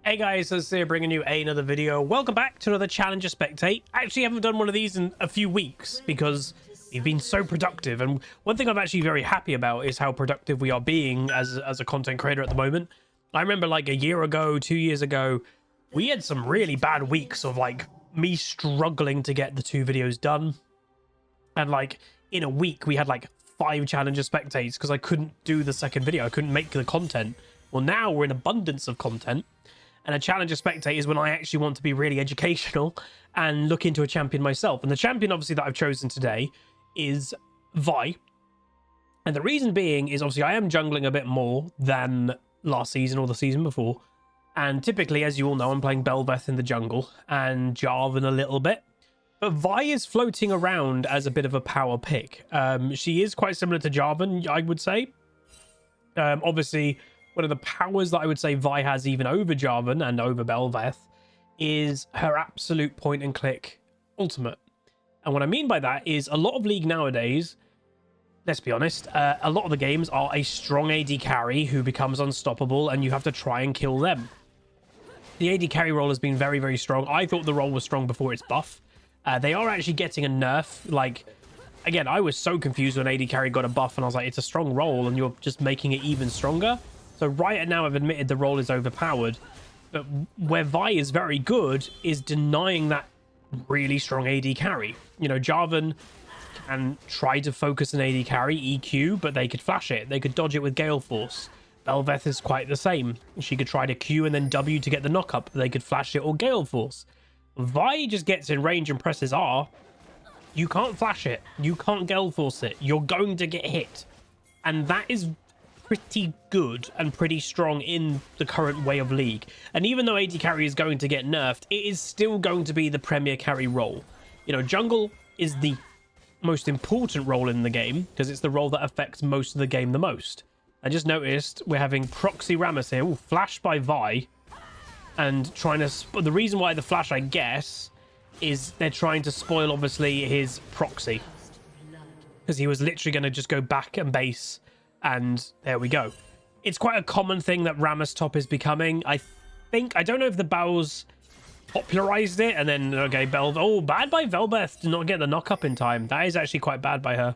Hey guys, it's here bringing you another video. Welcome back to another Challenger Spectate. I actually haven't done one of these in a few weeks because we've been so productive. And one thing I'm actually very happy about is how productive we are being as a content creator at the moment. I remember like a year ago, 2 years ago, we had some really bad weeks of like me struggling to get the 2 videos done. And like in a week, we had like 5 Challenger Spectates because I couldn't do the second video. I couldn't make the content. Well, now we're in abundance of content. And a Challenger Spectate is when I actually want to be really educational and look into a champion myself. And the champion, obviously, that I've chosen today is Vi. And the reason being is, obviously, I am jungling a bit more than last season or the season before. And typically, as you all know, I'm playing Bel'Veth in the jungle and Jarvan a little bit. But Vi is floating around as a bit of a power pick. She is quite similar to Jarvan, I would say. Obviously, one of the powers that I would say Vi has even over Jarvan and over Bel'Veth is her absolute point and click ultimate. And what I mean by that is a lot of League nowadays, let's be honest, a lot of the games are a strong AD carry who becomes unstoppable and you have to try and kill them. The AD carry role has been very, very strong. I thought the role was strong before its buff. They are actually getting a nerf. Like, again, I was so confused when AD carry got a buff and I was like, it's a strong role and you're just making it even stronger. So right now, I've admitted the role is overpowered, but where Vi is very good is denying that really strong AD carry. You know, Jarvan can try to focus an AD carry, EQ, but they could flash it. They could dodge it with Gale Force. Bel'Veth is quite the same. She could try to Q and then W to get the knock up. They could flash it or Gale Force. Vi just gets in range and presses R. You can't flash it. You can't Gale Force it. You're going to get hit. And that is pretty good and pretty strong in the current way of League. And even though AD carry is going to get nerfed, it is still going to be the premier carry role. You know, jungle is the most important role in the game because it's the role that affects most of the game the most. I just noticed we're having Proxy Rammus here. Ooh, flash by Vi. And trying to... The reason why the flash, I guess, is they're trying to spoil, obviously, his proxy. Because he was literally going to just go back and base. And there we go. It's quite a common thing that Rammus top is becoming. I don't know if the Bows popularized it and then, okay, oh, bad by Bel'Veth to not get the knock up in time. That is actually quite bad by her.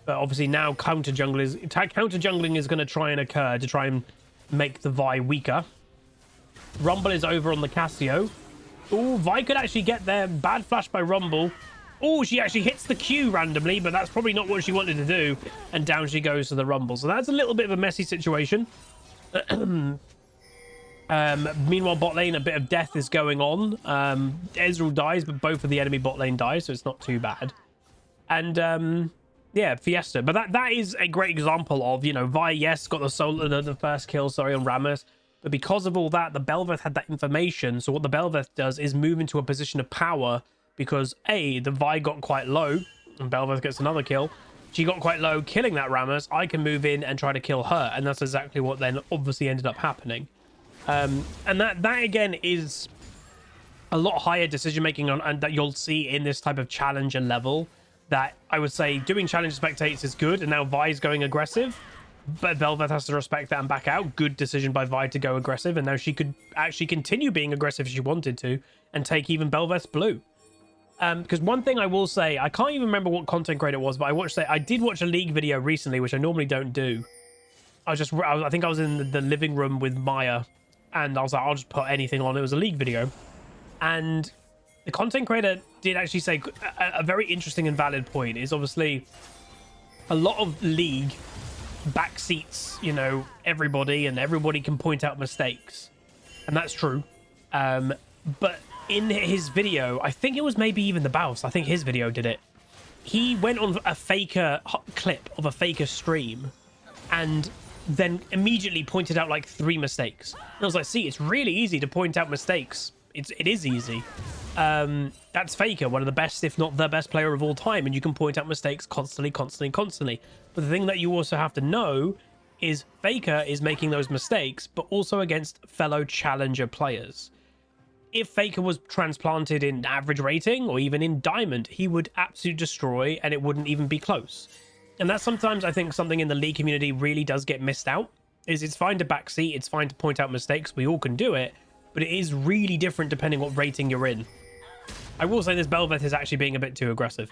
But obviously now counter jungling is going to try and occur to try and make the Vi weaker. Rumble is over on the Cassio. Oh, Vi could actually get there. Bad flash by Rumble. Oh, she actually hits the Q randomly, but that's probably not what she wanted to do. And down she goes to the Rumble. So that's a little bit of a messy situation. Meanwhile, bot lane, a bit of death is going on. Ezreal dies, but both of the enemy bot lane die, so it's not too bad. And yeah, Fiesta. But that is a great example of, you know, Vi, yes, got the first kill, sorry, on Rammus. But because of all that, the Bel'Veth had that information. So what the Bel'Veth does is move into a position of power because, A, the Vi got quite low and Bel'Veth gets another kill. She got quite low, killing that Rammus. I can move in and try to kill her. And that's exactly what then obviously ended up happening. And that again, is a lot higher decision-making and that you'll see in this type of challenger level. That I would say doing challenger spectates is good. And now Vi's going aggressive. But Bel'Veth has to respect that and back out. Good decision by Vi to go aggressive. And now she could actually continue being aggressive if she wanted to. And take even Bel'Veth's blue. Because one thing I will say, I can't even remember what content grade it was, but I did watch a League video recently, which I normally don't do. I think I was in the living room with Maya. And I was like, I'll just put anything on. It was a League video. And the content creator did actually say a very interesting and valid point. Is obviously a lot of League backseats, you know, everybody, and everybody can point out mistakes, and that's true. But in his video, I think it was maybe even the Baus, I think his video did it, he went on a faker clip of a faker stream and then immediately pointed out like 3 mistakes. And I was like, see, it's really easy to point out mistakes. It is easy. That's Faker, one of the best, if not the best player of all time, and you can point out mistakes constantly. But the thing that you also have to know is Faker is making those mistakes, but also against fellow challenger players. If Faker was transplanted in average rating or even in diamond, he would absolutely destroy and it wouldn't even be close. And that's sometimes, I think, something in the League community really does get missed out. Is it's fine to backseat, it's fine to point out mistakes, we all can do it, but it is really different depending what rating you're in. I will say this Belveth is actually being a bit too aggressive.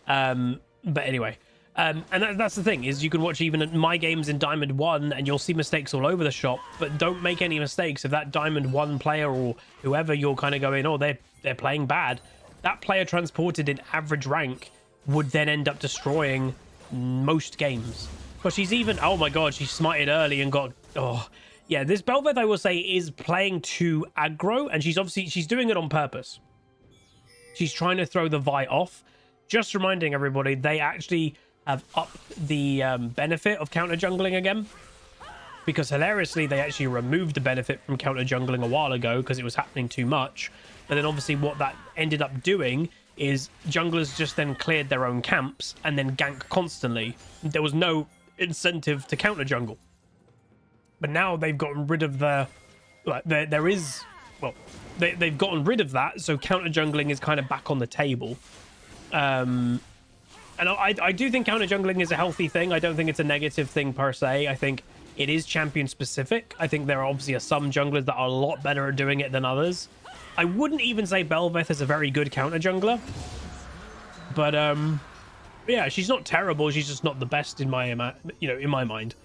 But anyway, and that's the thing, is you can watch even my games in Diamond 1 and you'll see mistakes all over the shop, but don't make any mistakes. If that Diamond 1 player or whoever you're kind of going, oh, they're playing bad, that player transported in average rank would then end up destroying most games. But she's even, oh my god, she smited early and got, oh yeah, this Belveth, I will say, is playing too aggro, and she's doing it on purpose. She's trying to throw the Vi off. Just reminding everybody, they actually have upped the benefit of counter jungling again, because hilariously they actually removed the benefit from counter jungling a while ago because it was happening too much. But then obviously what that ended up doing is junglers just then cleared their own camps and then gank constantly. There was no incentive to counter jungle. But now they've gotten rid of the, like, there is, well, they've gotten rid of that, so counter jungling is kind of back on the table. And I do think counter jungling is a healthy thing. I don't think it's a negative thing per se. I think it is champion specific. I think there are obviously some junglers that are a lot better at doing it than others. I wouldn't even say Belveth is a very good counter jungler, but yeah, she's not terrible. She's just not the best in my mind.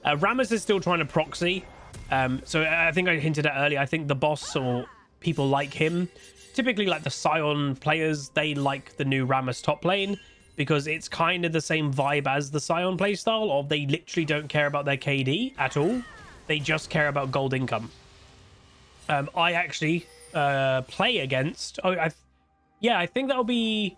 Rammus is still trying to proxy. So I think I hinted at earlier, I think the boss or people like him, typically like the Sion players, they like the new Rammus top lane because it's kind of the same vibe as the Sion playstyle of they literally don't care about their KD at all. They just care about gold income. I actually play against, I think that'll be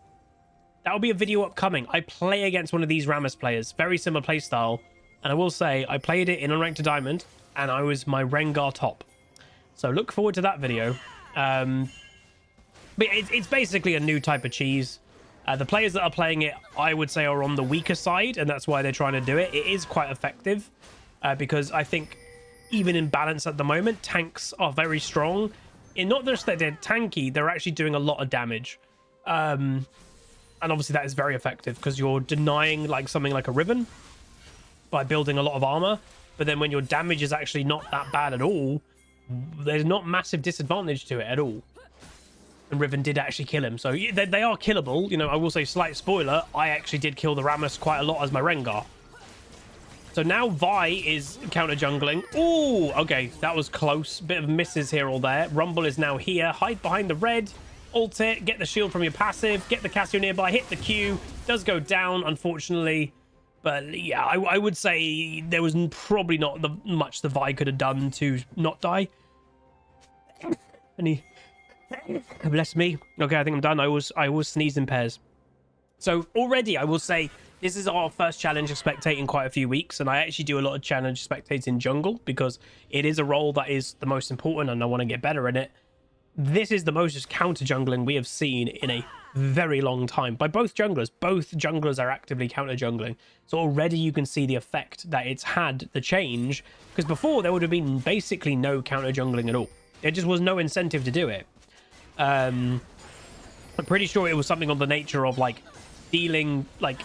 a video upcoming. I play against one of these Rammus players, very similar playstyle. And I will say, I played it in Unranked to Diamond, and I was my Rengar top. So look forward to that video. But it's basically a new type of cheese. The players that are playing it, I would say, are on the weaker side, and that's why they're trying to do it. It is quite effective, because I think even in balance at the moment, tanks are very strong. In not just that they're tanky, they're actually doing a lot of damage. And obviously that is very effective, because you're denying like something like a Riven by building a lot of armor, but then when your damage is actually not that bad at all, there's not massive disadvantage to it at all. And Riven did actually kill him, so they are killable. You know, I will say, slight spoiler, I actually did kill the Rammus quite a lot as my Rengar. So now Vi is counter jungling. Oh, okay, that was close. Bit of misses here or there. Rumble is now here. Hide behind the red. Ult it. Get the shield from your passive. Get the Cassio nearby. Hit the Q. Does go down, unfortunately. But yeah, I would say there was probably not much the Vi could have done to not die. And he, bless me. Okay, I think I'm done. I always sneeze in pairs. So already I will say this is our first challenge of spectating quite a few weeks, and I actually do a lot of challenge spectating jungle because it is a role that is the most important and I want to get better in it. This is the most counter jungling we have seen in a very long time by both junglers. Both junglers are actively counter jungling, so already you can see the effect that it's had, the change, because before there would have been basically no counter jungling at all. There just was no incentive to do it. I'm pretty sure it was something on the nature of like dealing, like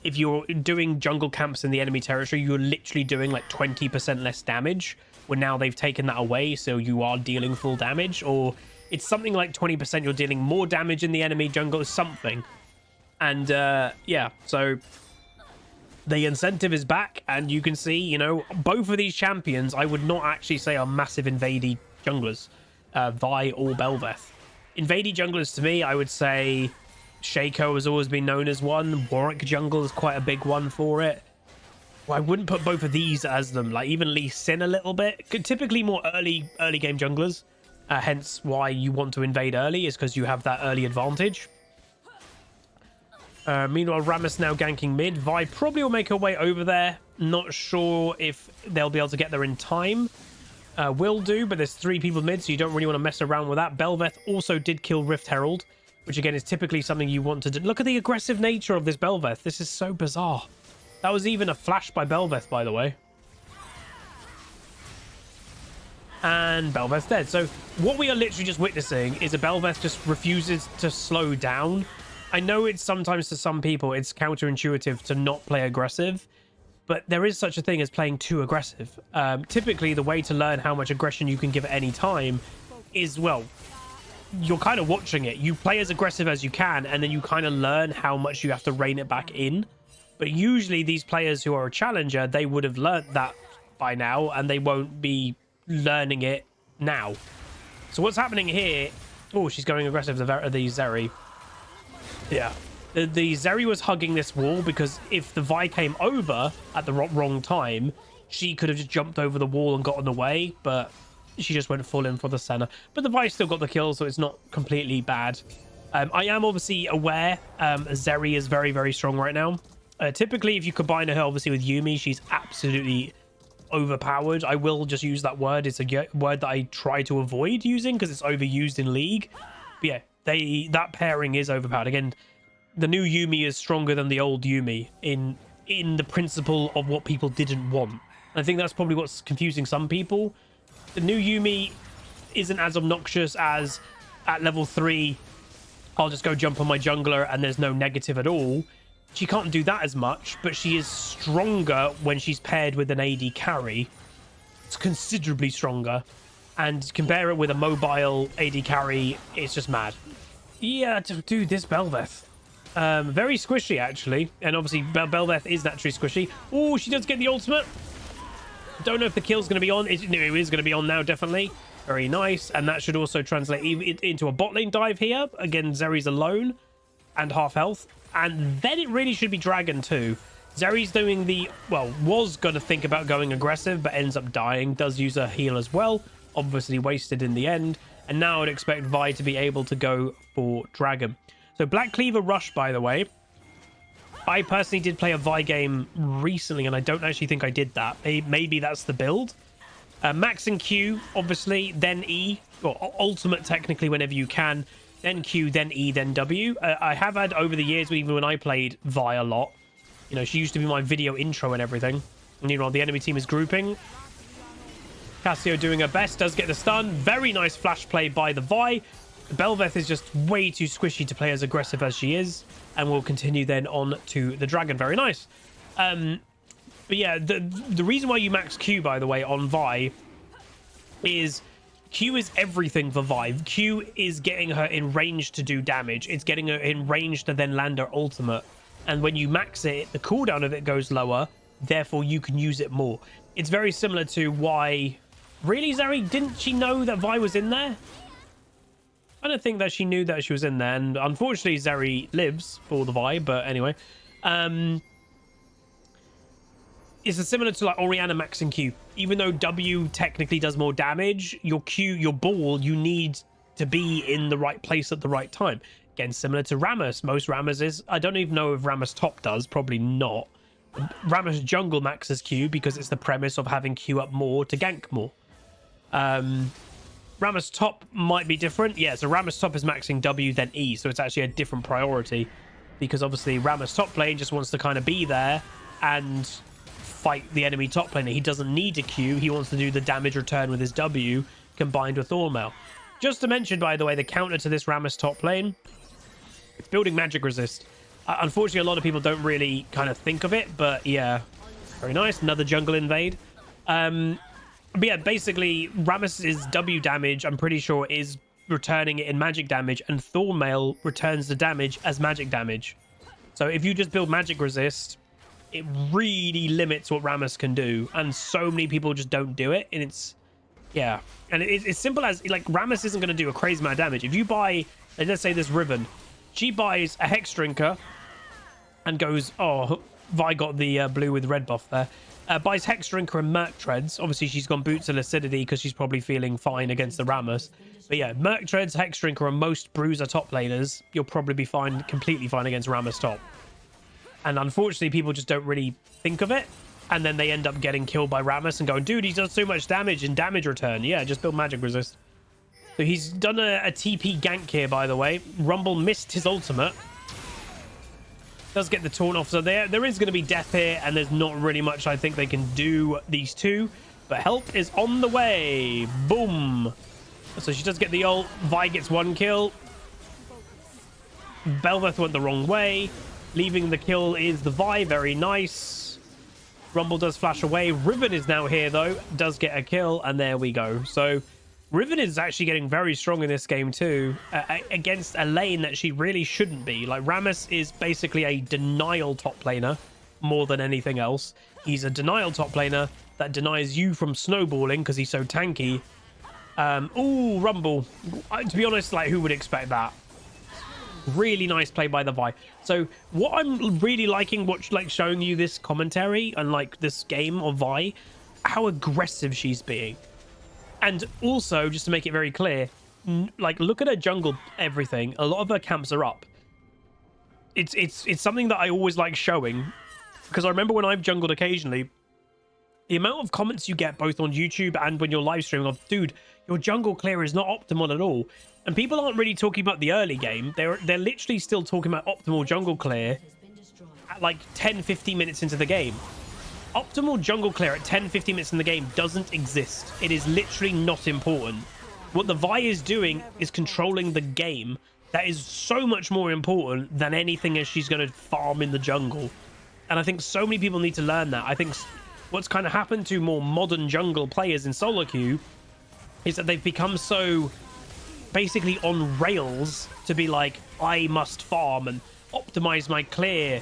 if you're doing jungle camps in the enemy territory, you're literally doing like 20% less damage. Well, now they've taken that away, so you are dealing full damage, or it's something like 20% you're dealing more damage in the enemy jungle or something. And yeah, so the incentive is back, and you can see, you know, both of these champions I would not actually say are massive invadey junglers, Vi or Belveth. Invadey junglers to me, I would say Shaco has always been known as one. Warwick jungle is quite a big one for it. Well, I wouldn't put both of these as them. Like even Lee Sin a little bit. Typically more early game junglers. Hence why you want to invade early, is because you have that early advantage. Meanwhile, Rammus now ganking mid. Vi probably will make her way over there. Not sure if they'll be able to get there in time. Will do, but there's 3 people mid, so you don't really want to mess around with that. Belveth also did kill Rift Herald, which again is typically something you want to do. Look at the aggressive nature of this Belveth. This is so bizarre. That was even a flash by Belveth, by the way. And Belveth's dead. So what we are literally just witnessing is a Belveth just refuses to slow down. I know it's sometimes to some people it's counterintuitive to not play aggressive, but there is such a thing as playing too aggressive. Typically, the way to learn how much aggression you can give at any time is, well, you're kind of watching it. You play as aggressive as you can, and then you kind of learn how much you have to rein it back in. But usually these players who are a challenger, they would have learned that by now, and they won't be learning it now. So what's happening here? Oh, she's going aggressive to the Zeri. Yeah. The Zeri was hugging this wall because if the Vi came over at the wrong time, she could have just jumped over the wall and gotten away, but she just went full in for the center. But the Vi still got the kill, so it's not completely bad. I am obviously aware Zeri is very, very strong right now. Typically, if you combine her obviously with Yuumi, she's absolutely overpowered. I will just use that word. It's a word that I try to avoid using because it's overused in League. But yeah, that pairing is overpowered. Again, the new Yuumi is stronger than the old Yuumi in the principle of what people didn't want. I think that's probably what's confusing some people. The new Yuumi isn't as obnoxious as at level 3, I'll just go jump on my jungler and there's no negative at all. She can't do that as much, but she is stronger when she's paired with an AD carry. It's considerably stronger. And compare it with a mobile AD carry, it's just mad. Yeah, dude, this Bel'Veth. Very squishy, actually. And obviously, Bel'Veth is naturally squishy. Oh, she does get the ultimate. Don't know if the kill's going to be on. It is going to be on now, definitely. Very nice. And that should also translate into a bot lane dive here. Again, Zeri's alone and half health. And then it really should be Dragon too. Zeri's doing the, well, was going to think about going aggressive, but ends up dying. Does use a heal as well. Obviously wasted in the end. And now I'd expect Vi to be able to go for Dragon. So Black Cleaver Rush, by the way. I personally did play a Vi game recently, and I don't actually think I did that. Maybe that's the build. Max and Q, obviously, then E. Or ultimate, technically, whenever you can. Then Q, then E, then W. I have had over the years, even when I played Vi a lot, you know, she used to be my video intro and everything. And, you know, the enemy team is grouping. Cassio doing her best, does get the stun. Very nice flash play by the Vi. Bel'Veth is just way too squishy to play as aggressive as she is. And we'll continue then on to the Dragon. Very nice. But yeah, the reason why you max Q, by the way, on Vi is Q is everything for Vi. Q is getting her in range to do damage. It's getting her in range to then land her ultimate. And when you max it, the cooldown of it goes lower. Therefore, you can use it more. It's very similar to why... Really, Zeri? Didn't she know that Vi was in there? I don't think that she knew that she was in there. And unfortunately, Zeri lives for the Vi. But anyway. It's similar to like Orianna maxing Q. Even though W technically does more damage, your Q, your ball, you need to be in the right place at the right time. Again, similar to Rammus. Most Rammuses, I don't even know if Rammus top does, probably not. Rammus jungle maxes Q because it's the premise of having Q up more to gank more. Rammus top might be different. Yeah, so Rammus top is maxing W then E, so it's actually a different priority because obviously Rammus top lane just wants to kind of be there and fight the enemy top laner. He doesn't need a Q. He wants to do the damage return with his W combined with Thornmail. Just to mention, by the way, the counter to this Rammus top lane, it's building magic resist. Unfortunately, a lot of people don't really kind of think of it, but yeah, very nice. Another jungle invade. But yeah, basically, Rammus's W damage, I'm pretty sure, is returning it in magic damage, and Thornmail returns the damage as magic damage. So if you just build magic resist, it really limits what Rammus can do, and so many people just don't do it. And it's, yeah, and it's simple as like Rammus isn't going to do a crazy amount of damage. If you buy, let's say this Riven, she buys a Hex Drinker and goes, oh, Vi got the blue with red buff there. Buys Hex Drinker and Merc Treads. Obviously, she's gone Boots of Lucidity because she's probably feeling fine against the Rammus. But yeah, Merc Treads, Hex Drinker, and most Bruiser top laners, you'll probably be fine, completely fine against Rammus top. And unfortunately, people just don't really think of it. And then they end up getting killed by Rammus and going, dude, he does so much damage in damage return. Yeah, just build magic resist. So he's done a TP gank here, by the way. Rumble missed his ultimate. Does get the taunt off. So there is going to be death here. And there's not really much I think they can do, these two. But help is on the way. Boom. So she does get the ult. Vi gets one kill. Bel'Veth went the wrong way. Leaving the kill is the Vi. Very nice. Rumble does flash away. Riven is now here, though. Does get a kill. And there we go. So Riven is actually getting very strong in this game too, against a lane that she really shouldn't be. Like, Rammus is basically a denial top laner more than anything else. He's a denial top laner that denies you from snowballing because he's so tanky. Ooh, Rumble. To be honest, like, who would expect that? Really nice play by the Vi. So what I'm really liking, showing you this commentary and like this game of Vi, how aggressive she's being. And also, just to make it very clear, like, look at her jungle, everything. A lot of her camps are up. It's something that I always like showing, because I remember when I've jungled occasionally, the amount of comments you get both on YouTube and when you're live streaming of, dude, your jungle clear is not optimal at all. And people aren't really talking about the early game. They're literally still talking about optimal jungle clear at like 10-15 minutes into the game. Optimal jungle clear at 10-15 minutes in the game doesn't exist. It is literally not important. What the Vi is doing is controlling the game. That is so much more important than anything as she's going to farm in the jungle. And I think so many people need to learn that. I think what's kind of happened to more modern jungle players in solo queue is that they've become so basically on rails to be like, I must farm and optimize my clear.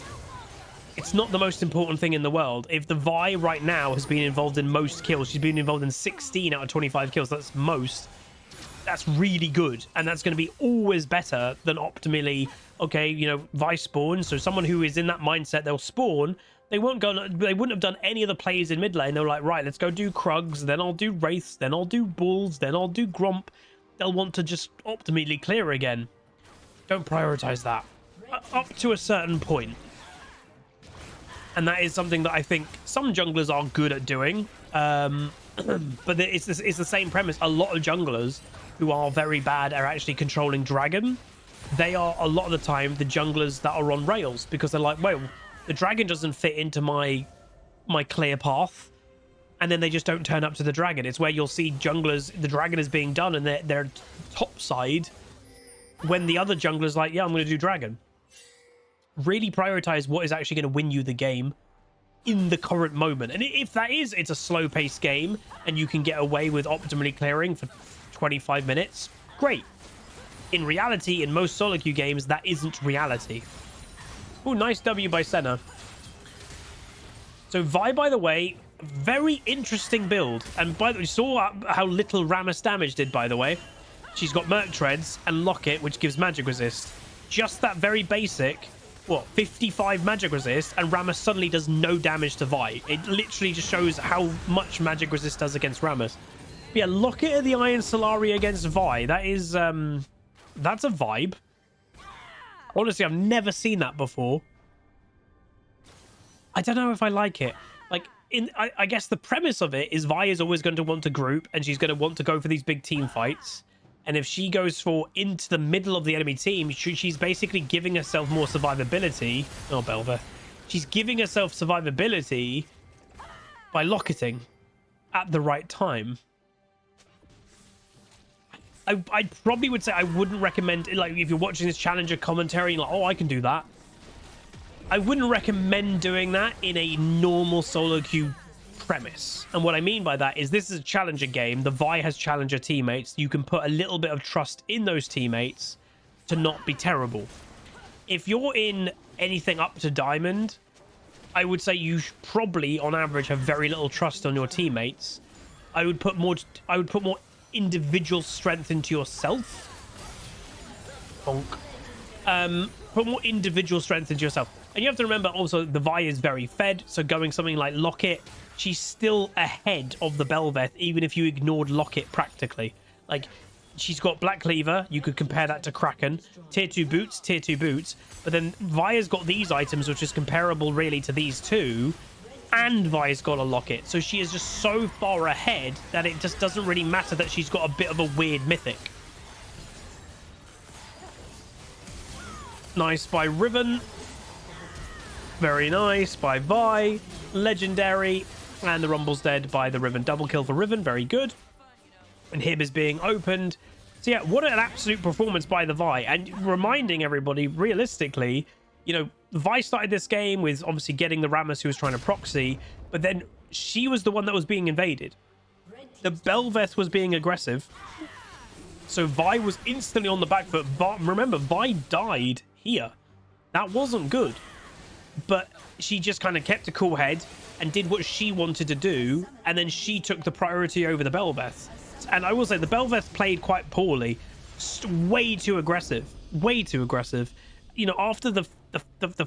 It's not the most important thing in the world. If the Vi right now has been involved in most kills, she's been involved in 16 out of 25 kills. That's most. That's really good. And that's going to be always better than optimally, okay, you know, Vi spawn. So someone who is in that mindset, they'll spawn. They wouldn't have done any of the plays in mid lane. They're like, right, let's go do Krugs. Then I'll do Wraiths. Then I'll do Bulls. Then I'll do Gromp. They'll want to just optimally clear again. Don't prioritize that. Up to a certain point. And that is something that I think some junglers are good at doing. But it's the same premise. A lot of junglers who are very bad are actually controlling Dragon. They are, a lot of the time, the junglers that are on rails. Because they're like, well, the Dragon doesn't fit into my clear path. And then they just don't turn up to the Dragon. It's where you'll see junglers, the Dragon is being done, and they're top side. When the other jungler's like, yeah, I'm going to do Dragon. Really prioritize what is actually going to win you the game in the current moment. And if that is, it's a slow-paced game and you can get away with optimally clearing for 25 minutes, great. In reality, in most solo queue games, that isn't reality. Oh, nice W by Senna. So Vi, by the way, very interesting build. And by the way, you saw how little Rammus damage did, by the way. She's got Merc Treads and Locket, which gives magic resist. Just that very basic, what, 55 magic resist, and Rammus suddenly does no damage to Vi. It literally just shows how much magic resist does against Rammus. But yeah, Locket of the Iron Solari against Vi. That is, that's a vibe. Honestly, I've never seen that before. I don't know if I like it. Like, I guess the premise of it is Vi is always going to want to group, and she's going to want to go for these big team fights. And if she goes for into the middle of the enemy team, she's basically giving herself more survivability. Oh, Belva. She's giving herself survivability by locketing at the right time. I probably would say I wouldn't recommend, like, if you're watching this challenger commentary, like, oh, I can do that. I wouldn't recommend doing that in a normal solo queue premise. And what I mean by that is this is a challenger game. The Vi has challenger teammates. You can put a little bit of trust in those teammates to not be terrible. If you're in anything up to diamond, I would say you probably on average have very little trust on your teammates. I would put more individual strength into yourself. Bonk. Put more individual strength into yourself. And you have to remember also the Vi is very fed, so going something like Locket, she's still ahead of the Belveth, even if you ignored Locket practically. Like, she's got Black Cleaver, you could compare that to Kraken. Tier 2 boots, but then Vi's got these items, which is comparable really to these two, and Vi's got a Locket. So she is just so far ahead that it just doesn't really matter that she's got a bit of a weird mythic. Nice by Riven. Very nice by Vi. Legendary. And the Rumble's dead by the Riven. Double kill for Riven. Very good. And him is being opened. So yeah, what an absolute performance by the Vi. And reminding everybody, realistically, you know, Vi started this game with obviously getting the Rammus who was trying to proxy. But then she was the one that was being invaded. the Bel'Veth was being aggressive. So Vi was instantly on the back foot. Remember, Vi died here. That wasn't good. But she just kind of kept a cool head and did what she wanted to do. And then she took the priority over the Bel'Veth. And I will say the Bel'Veth played quite poorly. Way too aggressive. Way too aggressive. You know, after the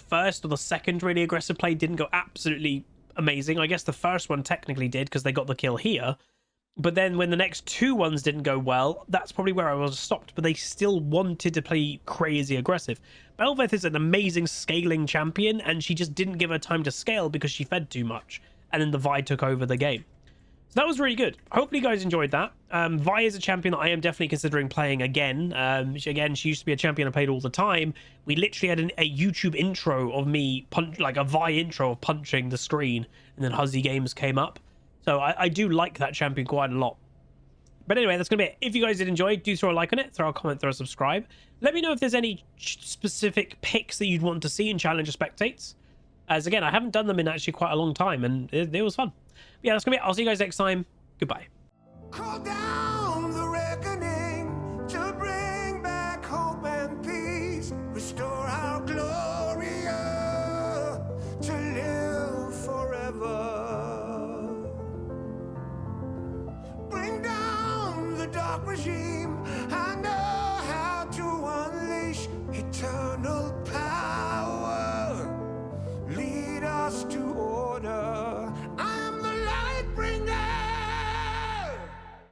first or the second really aggressive play didn't go absolutely amazing. I guess the first one technically did because they got the kill here. But then when the next two ones didn't go well, that's probably where I was stopped. But they still wanted to play crazy aggressive. Bel'Veth is an amazing scaling champion, and she just didn't give her time to scale because she fed too much. And then the Vi took over the game. So that was really good. Hopefully you guys enjoyed that. Vi is a champion that I am definitely considering playing again. She used to be a champion I played all the time. We literally had a YouTube intro of me, like a Vi intro of punching the screen, and then HuzzyGames came up. So I do like that champion quite a lot. But anyway, that's going to be it. If you guys did enjoy, do throw a like on it, throw a comment, throw a subscribe. Let me know if there's any specific picks that you'd want to see in Challenger Spectates. As again, I haven't done them in actually quite a long time, and it was fun. But yeah, that's going to be it. I'll see you guys next time. Goodbye. Call down the reckoning to bring back hope and peace. Restore our glory to live forever. Bring down the dark regime. I know how to unleash eternal peace.